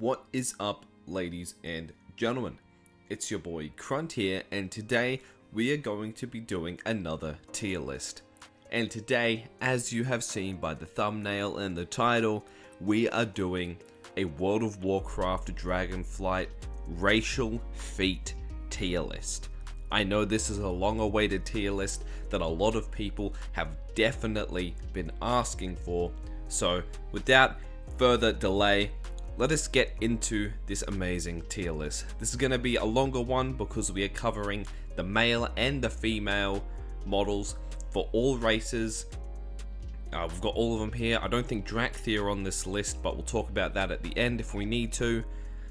What is up, ladies and gentlemen? It's your boy Crunt here, and today we are going to be doing another tier list. And today, as you have seen by the thumbnail and the title, we are doing a World of Warcraft Dragonflight racial feat tier list. I know this is a long-awaited tier list that a lot of people have definitely been asking for, so without further delay, let us get into this amazing tier list. This is going to be a longer one because we are covering the male and the female models for all races. We've got all of them here. I don't think Drakthea are on this list, but we'll talk about that at the end if we need to.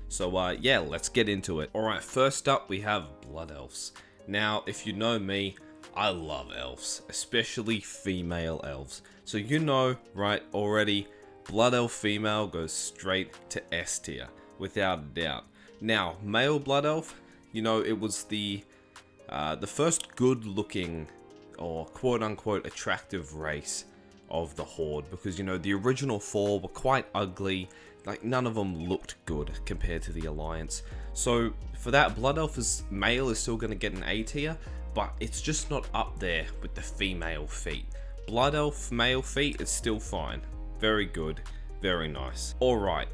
So yeah, let's get into it. Alright, first up we have Blood Elves. Now, if you know me, I love elves, especially female elves. So you know, right, already, Blood Elf female goes straight to S tier, without a doubt. Now, male Blood Elf, you know, it was the first good-looking, or quote-unquote attractive race of the Horde, because, you know, the original four were quite ugly. Like, none of them looked good compared to the Alliance. So, for that, Blood Elf male is still going to get an A tier, but it's just not up there with the female feat. Blood Elf male feat is still fine. Very good, very nice. Alright,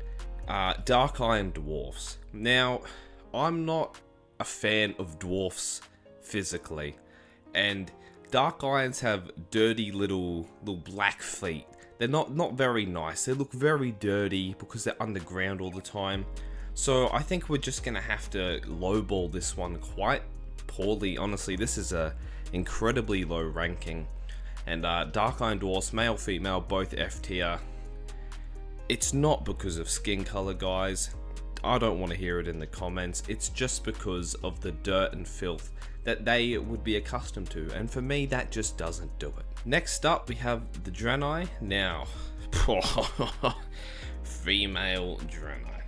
Dark Iron Dwarfs. Now, I'm not a fan of dwarfs physically, and Dark Irons have dirty little black feet. They're not very nice. They look very dirty because they're underground all the time. So I think we're just gonna have to lowball this one quite poorly. Honestly, this is a incredibly low ranking. And Dark Iron Dwarfs, male, female, both F tier. It's not because of skin color, guys. I don't want to hear it in the comments. It's just because of the dirt and filth that they would be accustomed to. And for me, that just doesn't do it. Next up, we have the Draenei. Now, female Draenei.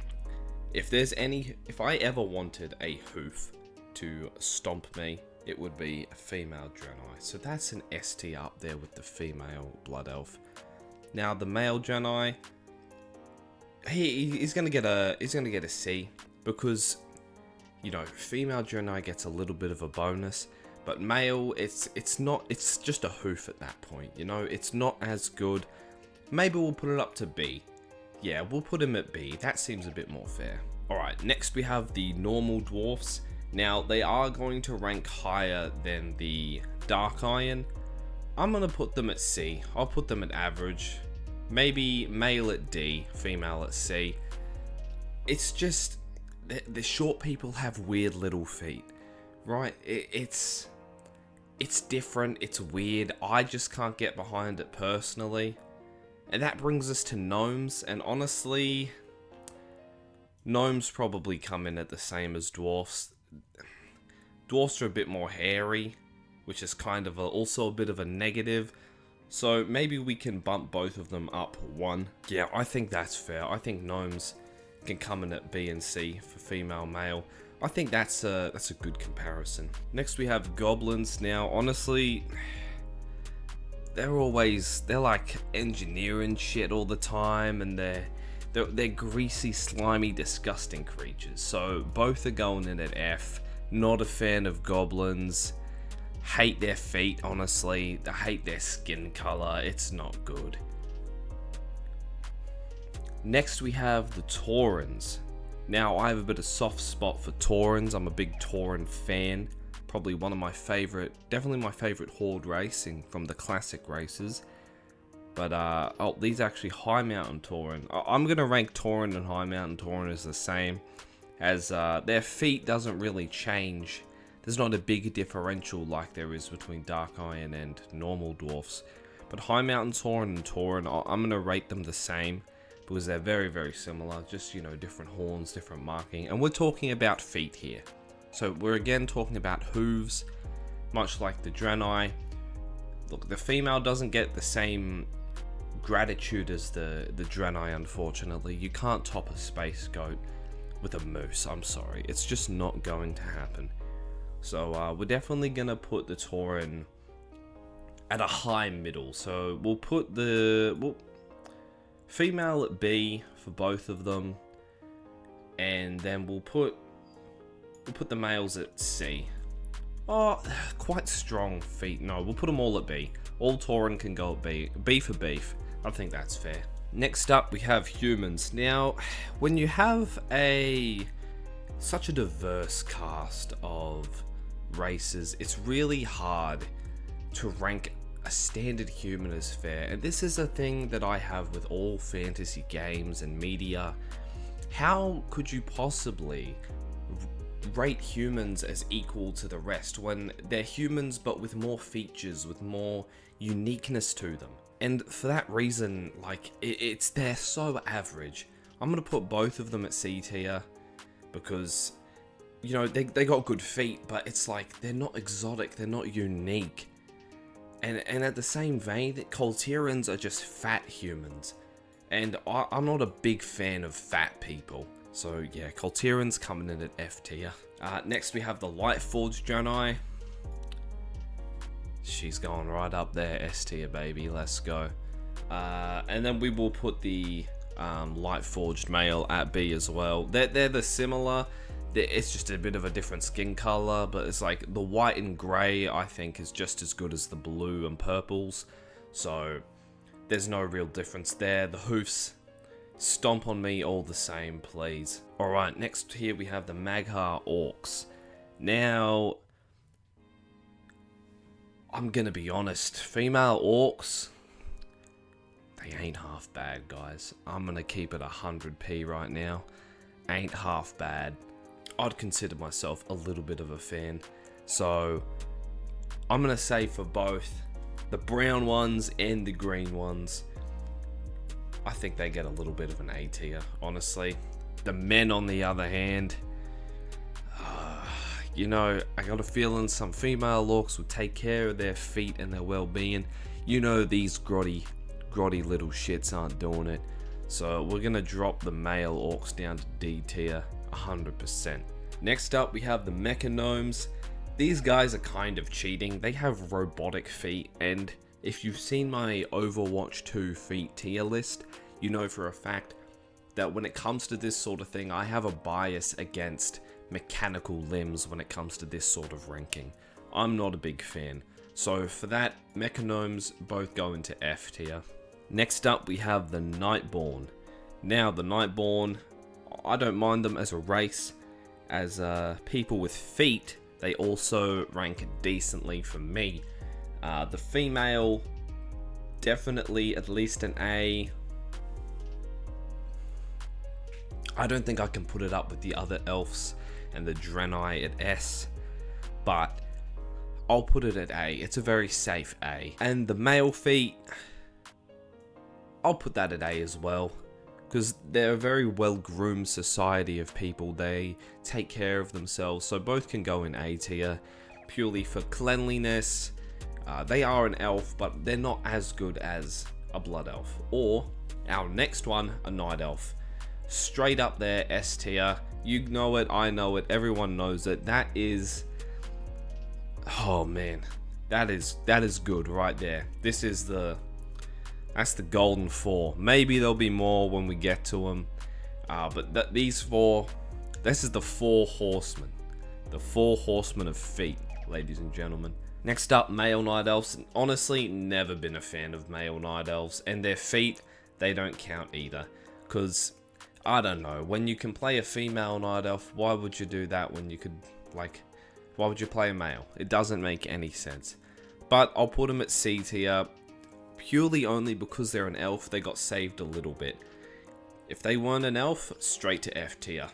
If I ever wanted a hoof to stomp me, it would be a female Draenei. So that's an S tier up there with the female Blood Elf. Now the male Draenei, he's gonna get a C, because, you know, female Draenei gets a little bit of a bonus, but male, it's just a hoof at that point. You know, it's not as good. Maybe we'll put it up to B. Yeah, we'll put him at B. That seems a bit more fair. All right, next we have the normal dwarfs. Now, they are going to rank higher than the Dark Iron. I'm going to put them at C. I'll put them at average. Maybe male at D, female at C. It's just, the short people have weird little feet, right? It's different, it's weird. I just can't get behind it personally. And that brings us to gnomes, and honestly, gnomes probably come in at the same as dwarfs. Dwarfs are a bit more hairy, which is kind of also a bit of a negative. So maybe we can bump both of them up one. Yeah, I think that's fair. I think gnomes can come in at B and C for female, male. I think that's a good comparison. Next we have goblins. Now, honestly, they're like engineering shit all the time, and they're greasy, slimy, disgusting creatures. So both are going in at F. Not a fan of goblins. Hate their feet, honestly. I hate their skin color. It's not good. Next we have the Taurens. Now, I have a bit of soft spot for Taurens. I'm a big Tauren fan. Probably one of my favorite, definitely my favorite Horde racing from the classic races. But, oh, these are actually High Mountain Tauren. I'm going to rank Tauren and High Mountain Tauren as the same, as their feet doesn't really change. There's not a big differential like there is between Dark Iron and normal dwarfs. But High Mountain Tauren and Tauren, I'm going to rate them the same, because they're very, very similar. Just, you know, different horns, different marking. And we're talking about feet here. So we're again talking about hooves, much like the Draenei. Look, the female doesn't get the same gratitude as the Draenei, unfortunately. You can't top a space goat with a moose, I'm sorry. It's just not going to happen. So we're definitely going to put the Tauren at a high middle. So we'll put the female at B for both of them. and then we'll put the males at C. Oh, quite strong feet. No, we'll put them all at B. All Tauren can go at B. B for beef. I think that's fair. Next up, we have humans. Now, when you have such a diverse cast of races, it's really hard to rank a standard human as fair. And this is a thing that I have with all fantasy games and media. How could you possibly rate humans as equal to the rest when they're humans but with more features, with more uniqueness to them? And for that reason, like, they're so average. I'm gonna put both of them at C tier because, you know, they got good feet, but it's like they're not exotic, they're not unique. And at the same vein, Colterans are just fat humans, and I'm not a big fan of fat people. So yeah, Colterans coming in at F tier. Next we have the Lightforged Jedi. She's going right up there, S tier baby, let's go. And then we will put the Lightforged male at B as well. They're the similar. It's just a bit of a different skin color, but it's like the white and grey I think is just as good as the blue and purples. So there's no real difference there. The hoofs, stomp on me all the same, please. Alright, next here we have the Mag'har Orcs. Now, I'm gonna be honest, female orcs, they ain't half bad, guys. I'm gonna keep it 100p right now. Ain't half bad. I'd consider myself a little bit of a fan. So, I'm gonna say for both, the brown ones and the green ones, I think they get a little bit of an A tier, honestly. The men, on the other hand, you know, I got a feeling some female orcs will take care of their feet and their well-being. You know, these grotty little shits aren't doing it. So we're gonna drop the male orcs down to D tier, 100%. Next up, we have the Mechagnomes. These guys are kind of cheating. They have robotic feet, and if you've seen my Overwatch 2 feet tier list, you know for a fact that when it comes to this sort of thing, I have a bias against mechanical limbs when it comes to this sort of ranking. I'm not a big fan. So for that, Mechagnomes both go into F tier. Next up, we have the Nightborn. Now, the Nightborn, I don't mind them as a race. As people with feet, they also rank decently for me. The female, definitely at least an A. I don't think I can put it up with the other elves and the Draenei at S, but I'll put it at A. It's a very safe A. And the male feet, I'll put that at A as well, because they're a very well-groomed society of people. They take care of themselves, so both can go in A tier, purely for cleanliness. They are an elf, but they're not as good as a blood elf. Or, our next one, a night elf. Straight up there, S tier. You know it, I know it, everyone knows it. That is... oh man, that is good right there. This is that's the golden four. Maybe there'll be more when we get to them, but these four, this is the 4 horsemen, the 4 horsemen of feet, ladies and gentlemen. Next up, male night elves. Honestly, never been a fan of male night elves, and their feet, they don't count either, because I don't know, when you can play a female night elf, why would you do that when you could, like, why would you play a male? It doesn't make any sense. But I'll put them at C tier, purely only because they're an elf. They got saved a little bit. If they weren't an elf, straight to F tier.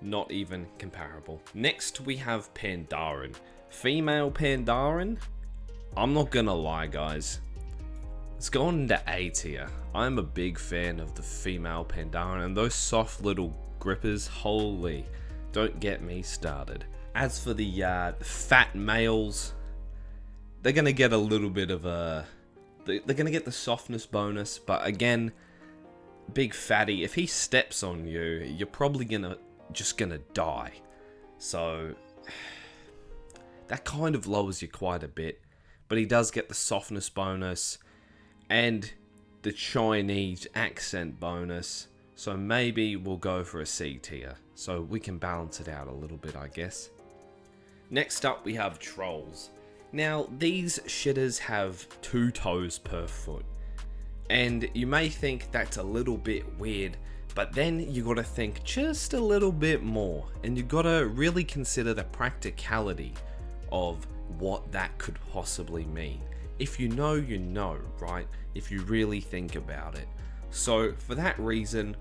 Not even comparable. Next, we have Pandaren. Female Pandaren? I'm not gonna lie, guys. It's gone into A tier. I'm a big fan of the female Pandaren, and those soft little grippers, holy, don't get me started. As for the fat males, they're going to get a little bit of a... they're going to get the softness bonus, but again, big fatty, if he steps on you, you're probably just going to die. So, that kind of lowers you quite a bit, but he does get the softness bonus and the Chinese accent bonus. So maybe we'll go for a C tier, so we can balance it out a little bit, I guess. Next up, we have trolls. Now, these shitters have 2 toes per foot. And you may think that's a little bit weird, but then you gotta think just a little bit more. And you gotta really consider the practicality of what that could possibly mean. If you know, right? If you really think about it. So, for that reason,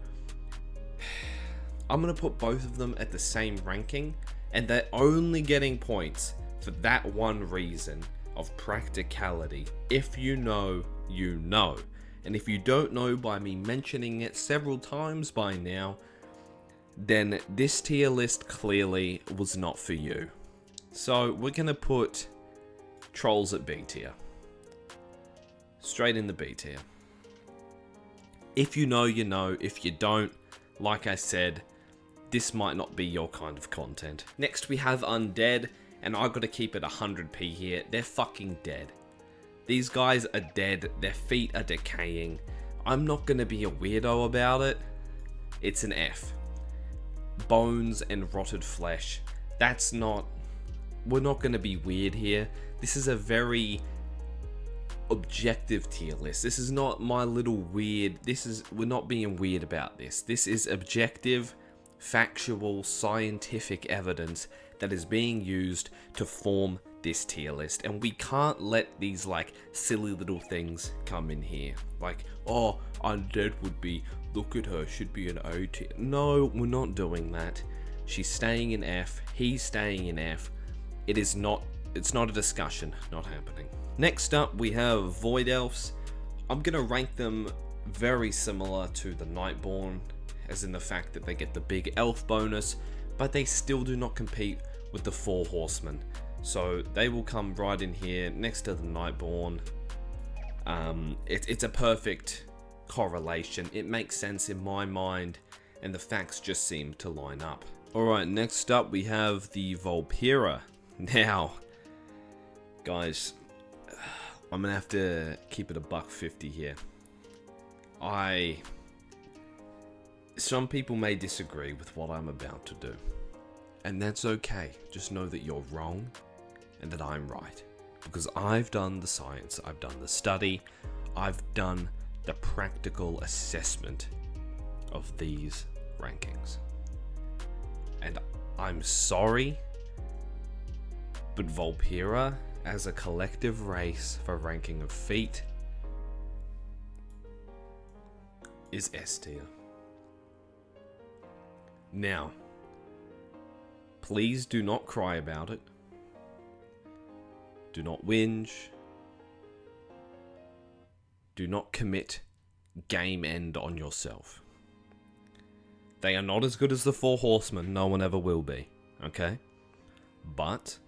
I'm going to put both of them at the same ranking, and they're only getting points for that one reason of practicality. If you know, you know. And if you don't know by me mentioning it several times by now, then this tier list clearly was not for you. So we're going to put trolls at B tier. Straight in the B tier. If you know, you know. If you don't, like I said, this might not be your kind of content. Next we have undead, and I gotta keep it 100p here. They're fucking dead. These guys are dead, their feet are decaying. I'm not gonna be a weirdo about it. It's an F. Bones and rotted flesh. That's not... We're not gonna be weird here. This is a very objective tier list. This is not my little weird... We're not being weird about this. This is objective, factual, scientific evidence that is being used to form this tier list, and we can't let these like silly little things come in here, like, oh, undead would be, look at her, should be an O tier. No, we're not doing that. She's staying in F, he's staying in F. It's not a discussion, not happening. Next up we have Void Elves. I'm gonna rank them very similar to the Nightborn, as in the fact that they get the big elf bonus, but they still do not compete with the 4 horsemen. So they will come right in here next to the Nightborn. It's a perfect correlation. It makes sense in my mind, and the facts just seem to line up. Alright, next up we have the Vulpera. Now, guys, I'm gonna have to keep it a $1.50 here. Some people may disagree with what I'm about to do, and that's okay. Just know that you're wrong and that I'm right, because I've done the science, I've done the study, I've done the practical assessment of these rankings. And I'm sorry, but Vulpera as a collective race for ranking of feet is S tier. Now, please do not cry about it. Do not whinge. Do not commit game end on yourself. They are not as good as the 4 horsemen, no one ever will be, okay? But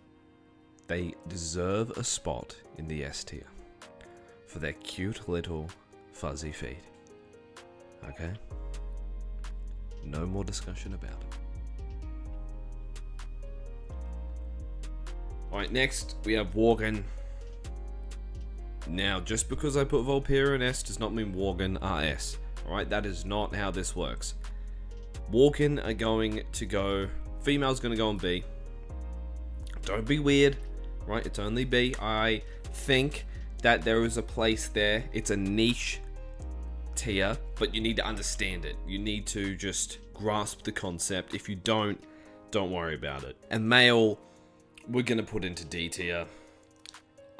they deserve a spot in the S tier for their cute little fuzzy feet, okay? No more discussion about it. Alright, next we have Worgen. Now, just because I put Vulpera in S does not mean Worgen are S. Alright, that is not how this works. Worgen are going to go... Female's going to go on B. Don't be weird. Right, it's only B. I think that there is a place there. It's a niche tier, but you need to understand it. You need to just grasp the concept. If you don't worry about it. And male, we're gonna put into D tier.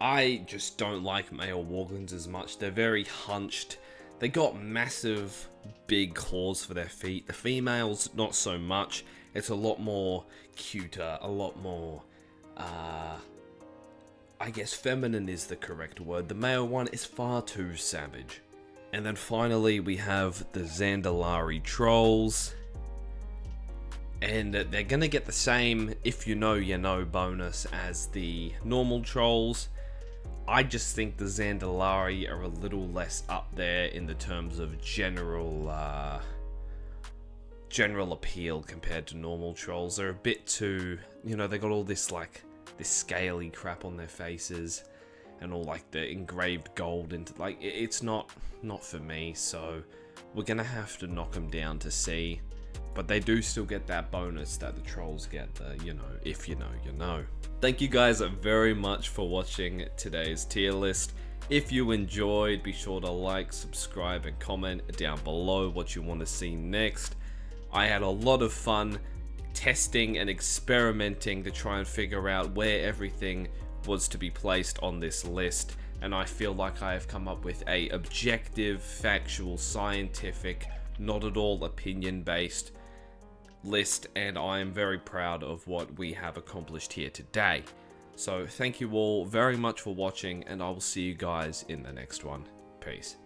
I just don't like male Worgens as much. They're very hunched. They got massive big claws for their feet. The females, not so much. It's a lot more cuter, a lot more I guess feminine is the correct word. The male one is far too savage. And then finally we have the Zandalari Trolls. And they're gonna get the same if you know bonus as the normal Trolls. I just think the Zandalari are a little less up there in the terms of general appeal compared to normal Trolls. They're a bit too, they got all this this scaly crap on their faces and all like the engraved gold into it's not for me. So we're gonna have to knock them down to C. But they do still get that bonus that the trolls get, you know, if you know, you know. Thank you guys very much for watching today's tier list. If you enjoyed, be sure to like, subscribe, and comment down below what you want to see next. I had a lot of fun testing and experimenting to try and figure out where everything was to be placed on this list, and I feel like I have come up with a objective, factual, scientific, not at all opinion-based list, and I am very proud of what we have accomplished here today. So thank you all very much for watching, and I will see you guys in the next one. Peace.